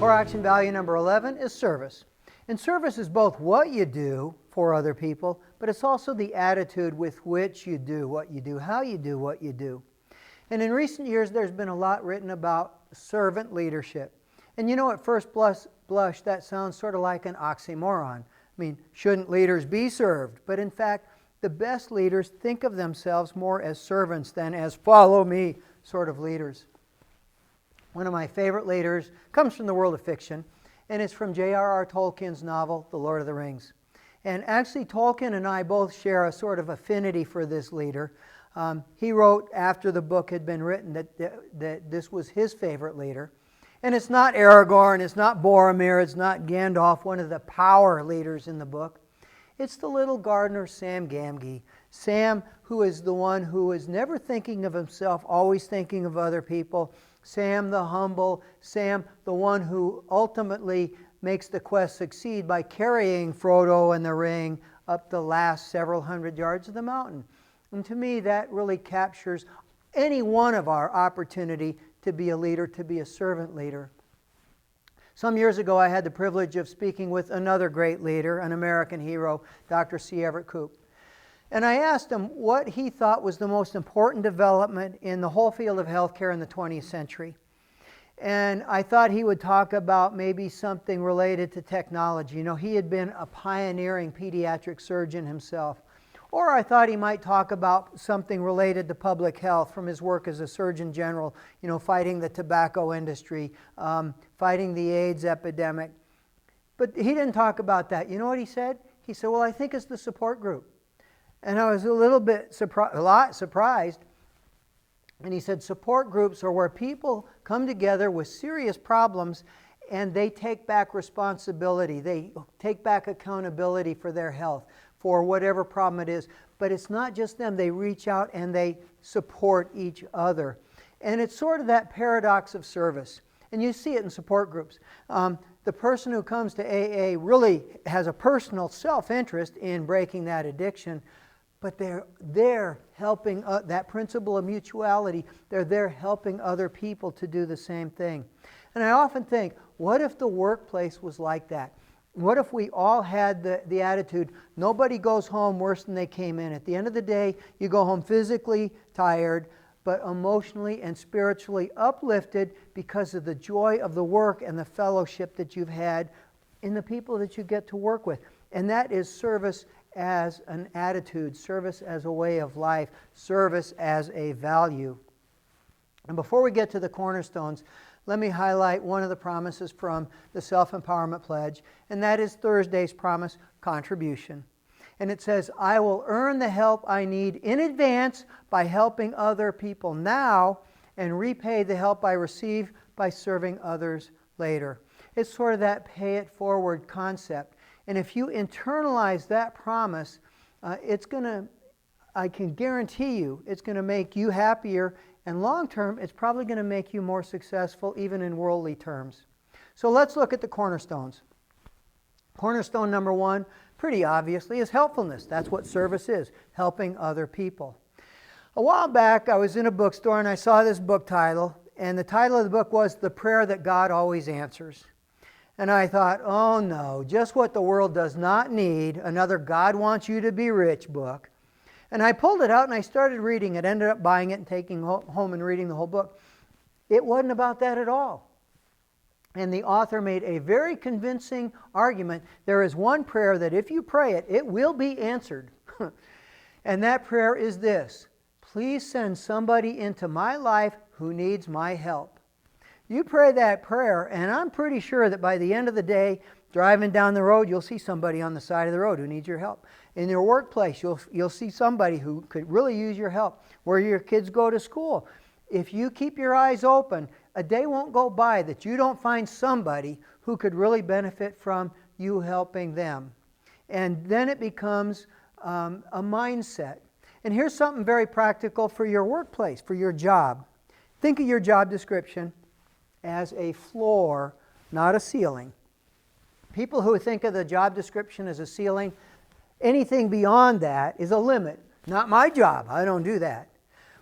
Core action value number 11 is service. And service is both what you do for other people, but it's also the attitude with which you do what you do, how you do what you do. And in recent years, there's been a lot written about servant leadership. And you know, at first blush, that sounds sort of like an oxymoron. I mean, shouldn't leaders be served? But in fact, the best leaders think of themselves more as servants than as follow me sort of leaders. One of my favorite leaders comes from the world of fiction, and it's from J.R.R. Tolkien's novel, The Lord of the Rings. And actually, Tolkien and I both share a sort of affinity for this leader. He wrote after the book had been written that this was his favorite leader. And it's not Aragorn, it's not Boromir, it's not Gandalf, one of the power leaders in the book. It's the little gardener, Sam Gamgee. Sam, who is the one who is never thinking of himself, always thinking of other people. Sam the humble, Sam the one who ultimately makes the quest succeed by carrying Frodo and the ring up the last several hundred yards of the mountain. And to me, that really captures any one of our opportunity to be a leader, to be a servant leader. Some years ago, I had the privilege of speaking with another great leader, an American hero, Dr. C. Everett Koop. And I asked him what he thought was the most important development in the whole field of healthcare in the 20th century. And I thought he would talk about maybe something related to technology. You know, he had been a pioneering pediatric surgeon himself. Or I thought he might talk about something related to public health from his work as a Surgeon General, you know, fighting the tobacco industry, fighting the AIDS epidemic. But he didn't talk about that. You know what he said? He said, well, I think it's the support group. And I was a lot surprised. And he said, support groups are where people come together with serious problems and they take back responsibility. They take back accountability for their health, for whatever problem it is. But it's not just them. They reach out and they support each other. And it's sort of that paradox of service. And you see it in support groups. The person who comes to AA really has a personal self-interest in breaking that addiction, but they're helping, that principle of mutuality, they're there helping other people to do the same thing. And I often think, what if the workplace was like that? What if we all had the attitude, nobody goes home worse than they came in. At the end of the day, you go home physically tired, but emotionally and spiritually uplifted because of the joy of the work and the fellowship that you've had in the people that you get to work with. And that is service as an attitude, service as a way of life, service as a value. And before we get to the cornerstones, let me highlight one of the promises from the Self-Empowerment Pledge, and that is Thursday's promise, contribution. And it says, I will earn the help I need in advance by helping other people now and repay the help I receive by serving others later. It's sort of that pay it forward concept. And if you internalize that promise, I can guarantee you, it's going to make you happier. And long term, it's probably going to make you more successful, even in worldly terms. So let's look at the cornerstones. Cornerstone number one, pretty obviously, is helpfulness. That's what service is, helping other people. A while back, I was in a bookstore and I saw this book title. And the title of the book was The Prayer That God Always Answers. And I thought, oh no, just what the world does not need, another God Wants You to Be Rich book. And I pulled it out and I started reading it, ended up buying it and taking it home and reading the whole book. It wasn't about that at all. And the author made a very convincing argument. There is one prayer that if you pray it, it will be answered. And that prayer is this: please send somebody into my life who needs my help. You pray that prayer, and I'm pretty sure that by the end of the day, driving down the road, you'll see somebody on the side of the road who needs your help. In your workplace, you'll see somebody who could really use your help. Where your kids go to school, if you keep your eyes open, a day won't go by that you don't find somebody who could really benefit from you helping them. And then it becomes a mindset. And here's something very practical for your workplace, for your job. Think of your job description as a floor, not a ceiling. People who think of the job description as a ceiling, anything beyond that is a limit. Not my job. I don't do that.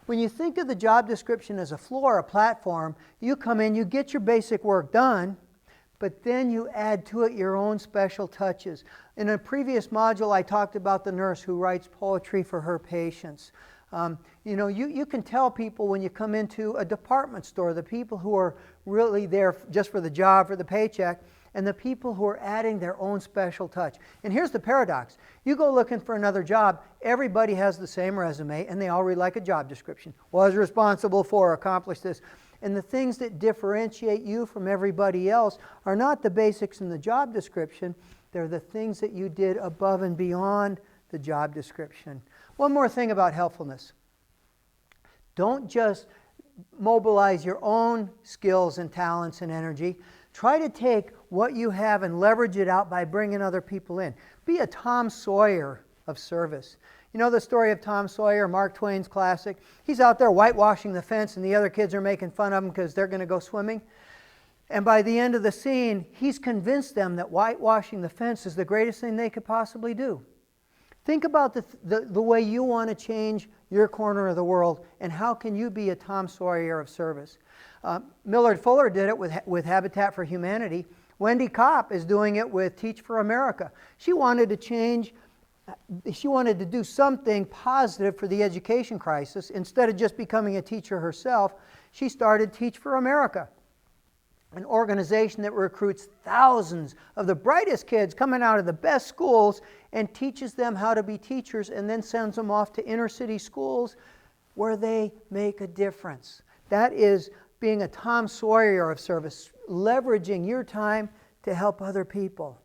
When you think of the job description as a floor, a platform, you come in, you get your basic work done, but then you add to it your own special touches. In a previous module, I talked about the nurse who writes poetry for her patients. You can tell people when you come into a department store, the people who are really there just for the job, for the paycheck, and the people who are adding their own special touch. And here's the paradox. You go looking for another job, everybody has the same resume, and they all read like a job description. Was responsible for, accomplished this. And the things that differentiate you from everybody else are not the basics in the job description, they're the things that you did above and beyond the job description. One more thing about helpfulness. Don't just mobilize your own skills and talents and energy. Try to take what you have and leverage it out by bringing other people in. Be a Tom Sawyer of service. You know the story of Tom Sawyer, Mark Twain's classic? He's out there whitewashing the fence and the other kids are making fun of him because they're going to go swimming. And by the end of the scene, he's convinced them that whitewashing the fence is the greatest thing they could possibly do. Think about the way you want to change your corner of the world, and how can you be a Tom Sawyer of service? Millard Fuller did it with Habitat for Humanity. Wendy Kopp is doing it with Teach for America. She wanted to change, she wanted to do something positive for the education crisis. Instead of just becoming a teacher herself, she started Teach for America, an organization that recruits thousands of the brightest kids coming out of the best schools and teaches them how to be teachers, and then sends them off to inner city schools where they make a difference. That is being a Tom Sawyer of service, leveraging your time to help other people.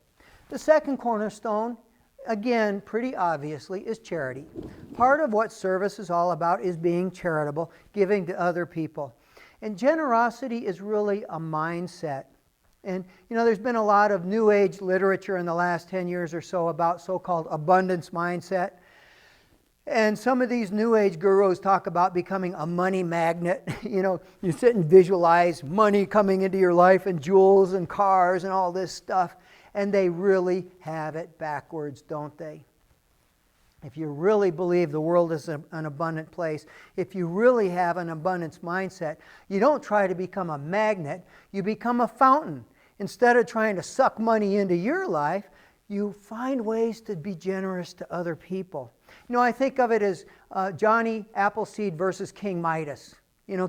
The second cornerstone, again, pretty obviously, is charity. Part of what service is all about is being charitable, giving to other people. And generosity is really a mindset. And there's been a lot of New Age literature in the last 10 years or so about so-called abundance mindset. And some of these New Age gurus talk about becoming a money magnet. You sit and visualize money coming into your life and jewels and cars and all this stuff. And they really have it backwards, don't they? If you really believe the world is an abundant place, if you really have an abundance mindset, you don't try to become a magnet, you become a fountain. Instead of trying to suck money into your life, you find ways to be generous to other people. I think of it as Johnny Appleseed versus King Midas.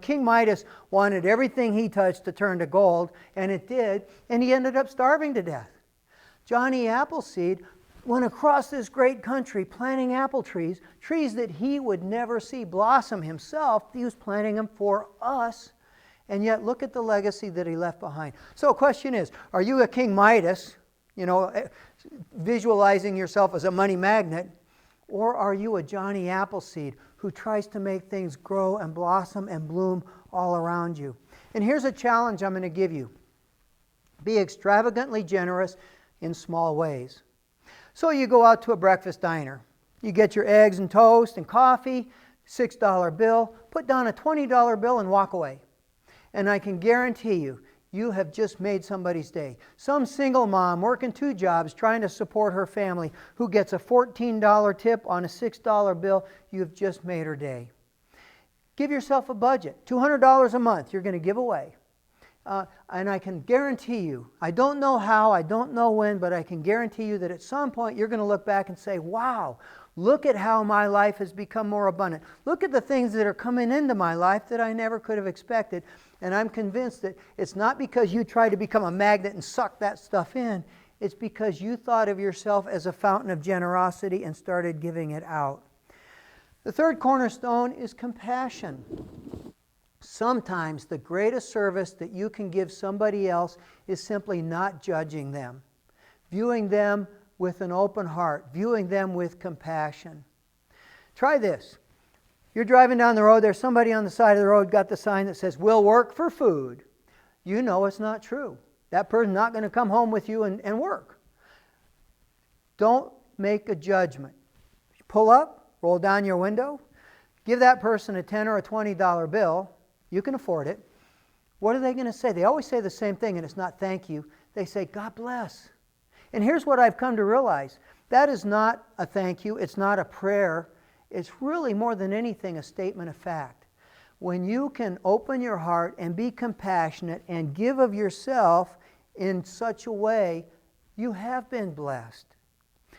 King Midas wanted everything he touched to turn to gold, and it did, and he ended up starving to death. Johnny Appleseed went across this great country planting apple trees, trees that he would never see blossom himself. He was planting them for us, and yet look at the legacy that he left behind. So the question is, are you a King Midas, visualizing yourself as a money magnet, or are you a Johnny Appleseed who tries to make things grow and blossom and bloom all around you? And here's a challenge I'm going to give you. Be extravagantly generous in small ways. So you go out to a breakfast diner. You get your eggs and toast and coffee, $6 bill, put down a $20 bill and walk away. And I can guarantee you, you have just made somebody's day. Some single mom working 2 jobs trying to support her family who gets a $14 tip on a $6 bill, you've just made her day. Give yourself a budget, $200 a month you're going to give away. And I can guarantee you, I don't know how, I don't know when, but I can guarantee you that at some point you're going to look back and say, wow, look at how my life has become more abundant. Look at the things that are coming into my life that I never could have expected. And I'm convinced that it's not because you try to become a magnet and suck that stuff in. It's because you thought of yourself as a fountain of generosity and started giving it out. The third cornerstone is compassion. Sometimes the greatest service that you can give somebody else is simply not judging them, viewing them with an open heart, viewing them with compassion. Try this. You're driving down the road, there's somebody on the side of the road got the sign that says, "We'll work for food." You know it's not true. That person's not going to come home with you and work. Don't make a judgment. Pull up, roll down your window, give that person a $10 or a $20 bill. You can afford it. What are they going to say? They always say the same thing, and it's not thank you. They say, "God bless." And here's what I've come to realize. That is not a thank you. It's not a prayer. It's really more than anything a statement of fact. When you can open your heart and be compassionate and give of yourself in such a way, you have been blessed.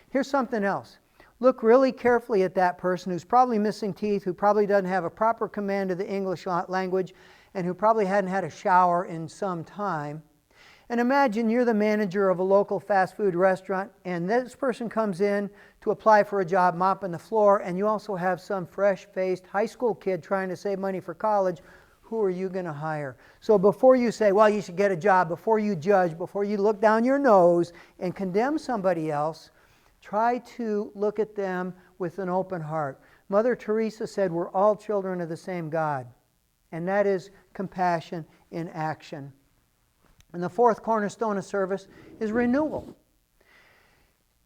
Here's something else. Look really carefully at that person who's probably missing teeth, who probably doesn't have a proper command of the English language, and who probably hadn't had a shower in some time. And imagine you're the manager of a local fast food restaurant, and this person comes in to apply for a job mopping the floor, and you also have some fresh-faced high school kid trying to save money for college. Who are you going to hire? So before you say, well, you should get a job, before you judge, before you look down your nose and condemn somebody else, try to look at them with an open heart. Mother Teresa said we're all children of the same God, and that is compassion in action. And the fourth cornerstone of service is renewal.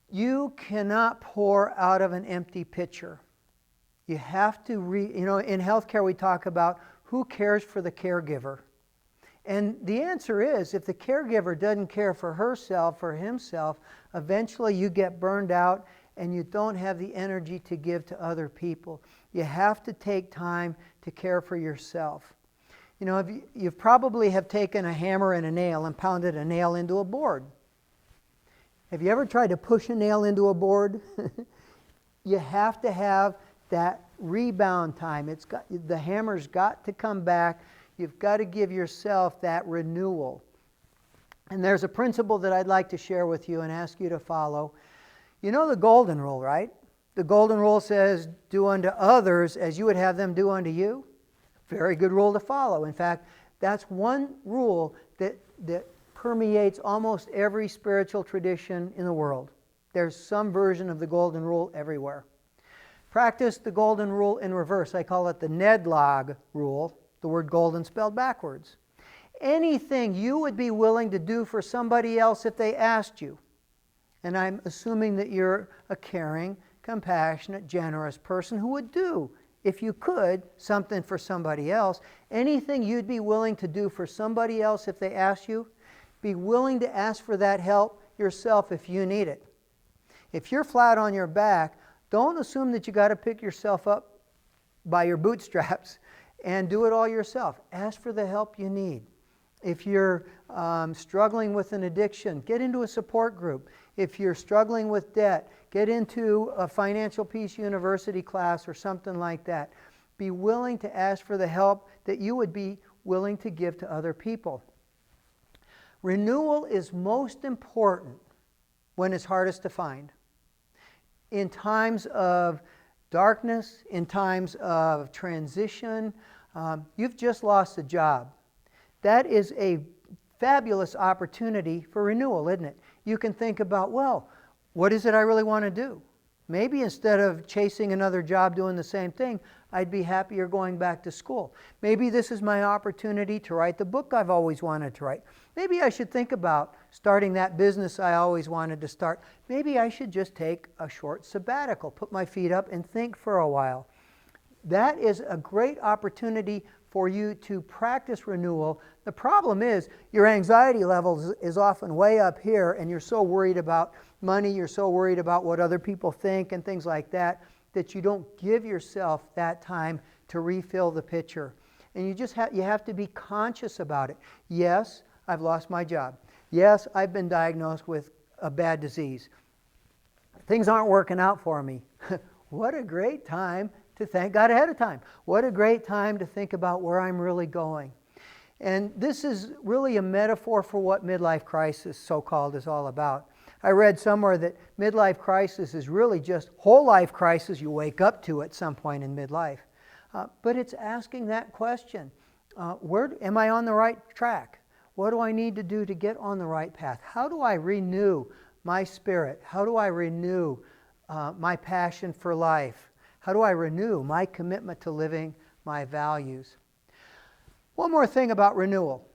You cannot pour out of an empty pitcher. You have to, in healthcare we talk about who cares for the caregiver. And the answer is, if the caregiver doesn't care for herself or himself, eventually you get burned out and you don't have the energy to give to other people. You have to take time to care for yourself. You probably have taken a hammer and a nail and pounded a nail into a board. Have you ever tried to push a nail into a board? You have to have that rebound time. The hammer's got to come back. You've got to give yourself that renewal. And there's a principle that I'd like to share with you and ask you to follow. You know the golden rule, right? The golden rule says, do unto others as you would have them do unto you. Very good rule to follow. In fact, that's one rule that permeates almost every spiritual tradition in the world. There's some version of the golden rule everywhere. Practice the golden rule in reverse. I call it the Nedlog rule, the word golden spelled backwards. Anything you would be willing to do for somebody else if they asked you. And I'm assuming that you're a caring, compassionate, generous person who would do, if you could, something for somebody else. Anything you'd be willing to do for somebody else if they asked you, be willing to ask for that help yourself if you need it. If you're flat on your back, don't assume that you got to pick yourself up by your bootstraps and do it all yourself. Ask for the help you need. If you're struggling with an addiction, get into a support group. If you're struggling with debt, get into a Financial Peace University class or something like that. Be willing to ask for the help that you would be willing to give to other people. Renewal is most important when it's hardest to find. In times of darkness, in times of transition, you've just lost a job. That is a fabulous opportunity for renewal, isn't it? You can think about, well, what is it I really want to do? Maybe instead of chasing another job doing the same thing, I'd be happier going back to school. Maybe this is my opportunity to write the book I've always wanted to write. Maybe I should think about starting that business I always wanted to start. Maybe I should just take a short sabbatical, put my feet up and think for a while. That is a great opportunity for you to practice renewal. The problem is your anxiety level is often way up here, and you're so worried about money, you're so worried about what other people think and things like that, that you don't give yourself that time to refill the pitcher. And you have to be conscious about it. Yes, I've lost my job. Yes, I've been diagnosed with a bad disease. Things aren't working out for me. What a great time to thank God ahead of time. What a great time to think about where I'm really going. And this is really a metaphor for what midlife crisis, so-called, is all about. I read somewhere that midlife crisis is really just whole life crisis you wake up to at some point in midlife. But it's asking that question. Where am I on the right track? What do I need to do to get on the right path? How do I renew my spirit? How do I renew my passion for life? How do I renew my commitment to living my values? One more thing about renewal.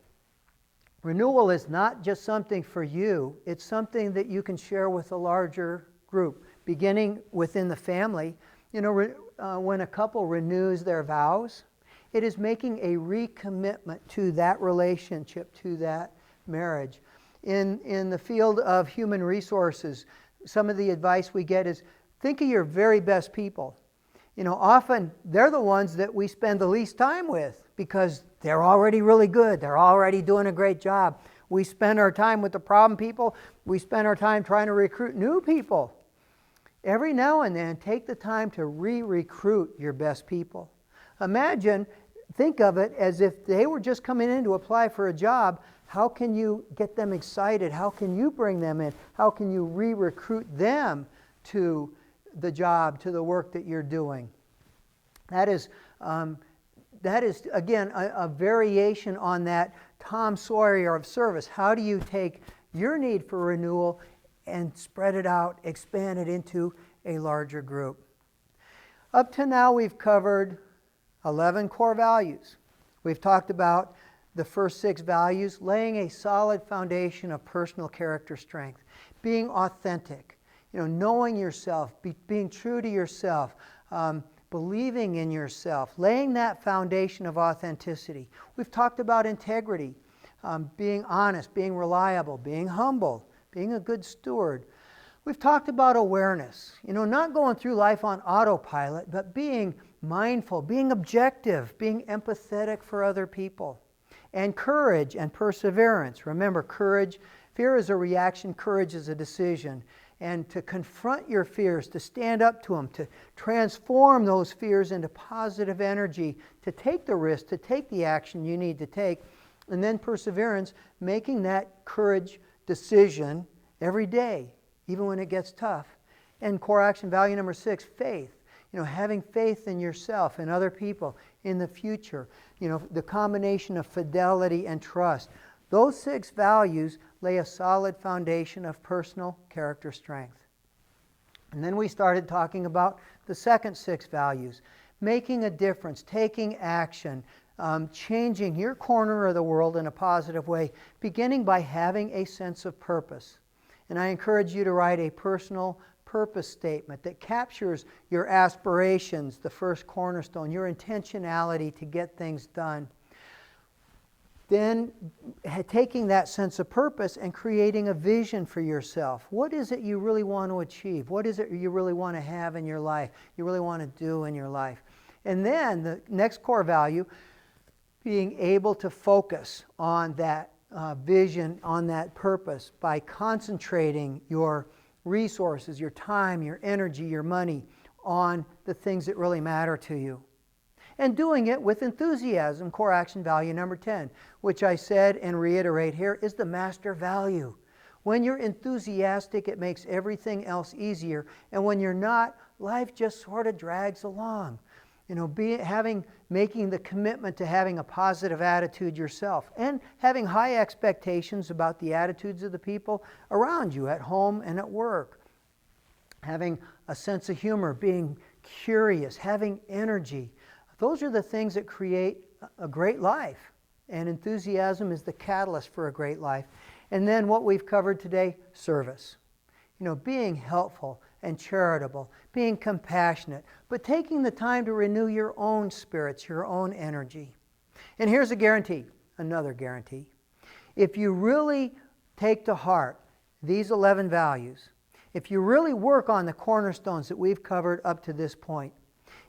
Renewal is not just something for you. It's something that you can share with a larger group, beginning within the family. When a couple renews their vows, it is making a recommitment to that relationship, to that marriage. In the field of human resources, some of the advice we get is think of your very best people. Often they're the ones that we spend the least time with because they're already really good. They're already doing a great job. We spend our time with the problem people. We spend our time trying to recruit new people. Every now and then, take the time to re-recruit your best people. Think of it as if they were just coming in to apply for a job. How can you get them excited? How can you bring them in? How can you re-recruit them to the job, to the work that you're doing? That is again, a variation on that Tom Sawyer of service. How do you take your need for renewal and spread it out, expand it into a larger group? Up to now, we've covered 11 core values. We've talked about the first 6 values, laying a solid foundation of personal character strength, being authentic, knowing yourself, being true to yourself, believing in yourself, laying that foundation of authenticity. We've talked about integrity, being honest, being reliable, being humble, being a good steward. We've talked about awareness, not going through life on autopilot, but being mindful, being objective, being empathetic for other people. And courage and perseverance. Remember, fear is a reaction, courage is a decision. And to confront your fears, to stand up to them, to transform those fears into positive energy, to take the risk, to take the action you need to take. And then perseverance, making that courage decision every day, even when it gets tough. And core action value number 6, faith. Having faith in yourself and other people, in the future. The combination of fidelity and trust. Those 6 values lay a solid foundation of personal character strength. And then we started talking about the second 6 values. Making a difference, taking action, changing your corner of the world in a positive way, beginning by having a sense of purpose. And I encourage you to write a personal purpose statement that captures your aspirations, the first cornerstone, your intentionality to get things done. Then taking that sense of purpose and creating a vision for yourself. What is it you really want to achieve? What is it you really want to have in your life? You really want to do in your life? And then the next core value, being able to focus on that vision, on that purpose by concentrating your resources, your time, your energy, your money on the things that really matter to you. And doing it with enthusiasm, core action value number 10, which I said and reiterate here is the master value. When you're enthusiastic, it makes everything else easier. And when you're not, life just sort of drags along. Making the commitment to having a positive attitude yourself and having high expectations about the attitudes of the people around you at home and at work. Having a sense of humor, being curious, having energy. Those are the things that create a great life. And enthusiasm is the catalyst for a great life. And then what we've covered today, service. Being helpful and charitable, being compassionate, but taking the time to renew your own spirits, your own energy. And here's a guarantee, another guarantee. If you really take to heart these 11 values, if you really work on the cornerstones that we've covered up to this point,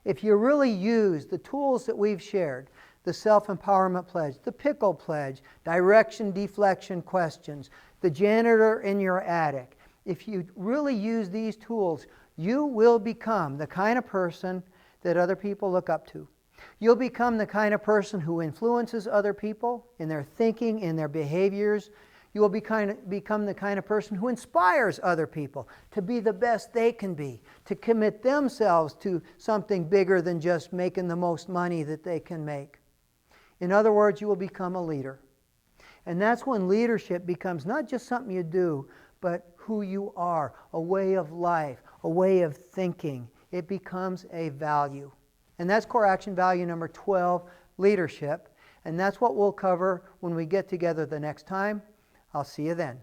if you really use the tools that we've shared, the self-empowerment pledge, the pickle pledge, direction deflection questions, the janitor in your attic, if you really use these tools, you will become the kind of person that other people look up to. You'll become the kind of person who influences other people in their thinking, in their behaviors. You will become the kind of person who inspires other people to be the best they can be, to commit themselves to something bigger than just making the most money that they can make. In other words, you will become a leader. And that's when leadership becomes not just something you do, but who you are, a way of life, a way of thinking. It becomes a value. And that's core action value number 12, leadership. And that's what we'll cover when we get together the next time. I'll see you then.